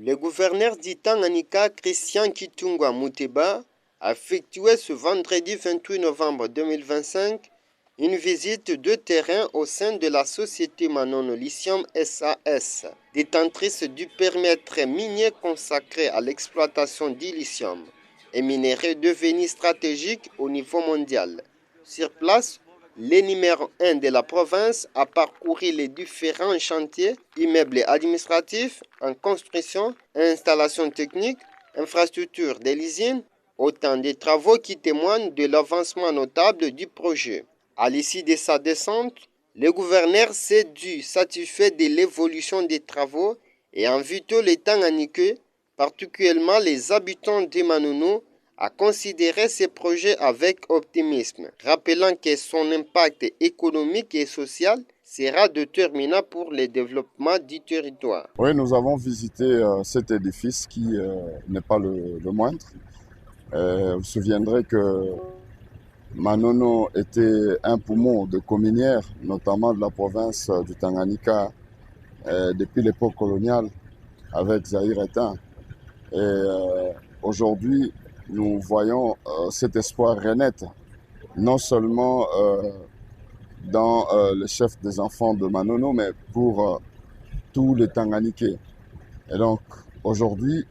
Le gouverneur du Tanganyika, Christian Kitungwa Muteba, a effectué ce vendredi 28 novembre 2025 une visite de terrain au sein de la société Manono Lithium SAS, détentrice du périmètre minier consacré à l'exploitation du lithium et minerai devenu stratégique au niveau mondial. Sur place, le numéro 1 de la province a parcouru les différents chantiers, immeubles administratifs en construction, installations techniques, infrastructures de l'usine, autant de travaux qui témoignent de l'avancement notable du projet. À l'issue de sa descente, le gouverneur s'est dit satisfait de l'évolution des travaux et invité les Tanganyikais, particulièrement les habitants de Manono, à considérer ces projets avec optimisme, rappelant que son impact économique et social sera déterminant pour le développement du territoire. Oui, nous avons visité cet édifice qui n'est pas le moindre. Vous vous souviendrez que Manono était un poumon de cominière, notamment de la province du Tanganyika, depuis l'époque coloniale avec Zahir Etin. Et aujourd'hui, nous voyons cet espoir renaître, non seulement dans le chef des enfants de Manono, mais pour tous les Tanganyikais. Et donc, aujourd'hui,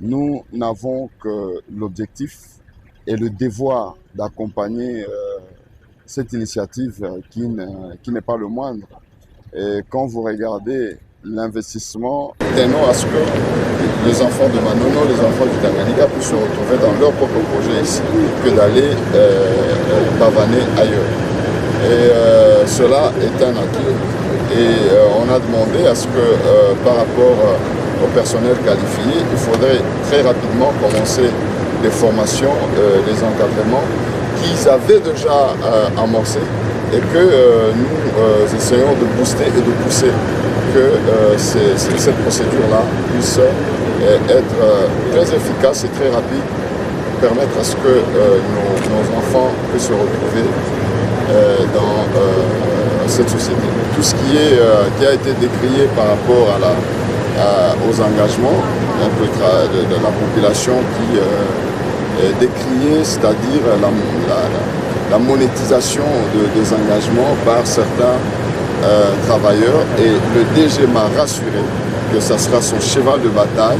nous n'avons que l'objectif et le devoir d'accompagner cette initiative qui n'est pas le moindre. Et quand vous regardez l'investissement, tenons à ce que les enfants de Manono, les enfants du Tanganyika puissent se retrouver dans leur propre projet ici, que d'aller pavaner ailleurs. Et cela est un acquis. Et on a demandé à ce que par rapport au personnel qualifié, il faudrait très rapidement commencer les formations, les encadrements qu'ils avaient déjà amorcés et que nous essayons de booster et de pousser que cette procédure-là puisse être très efficace et très rapide, permettre à ce que nos enfants puissent se retrouver dans cette société. Tout ce qui a été décrié par rapport aux engagements de la population qui est décriée, c'est-à-dire la monétisation des engagements par certains travailleurs. Et le DG m'a rassuré que ça sera son cheval de bataille.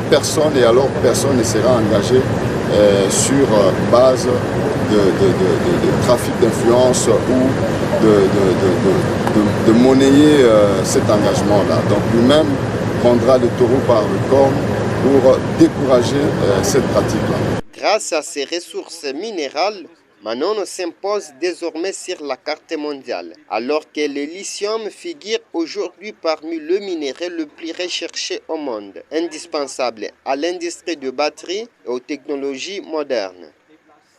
Personne ne sera engagé sur base de trafic d'influence ou de monnayer cet engagement-là. Donc lui-même prendra le taureau par le corne pour décourager cette pratique-là. Grâce à ces ressources minérales, Manono s'impose désormais sur la carte mondiale, alors que le lithium figure aujourd'hui parmi le minerai le plus recherché au monde, indispensable à l'industrie de batteries et aux technologies modernes.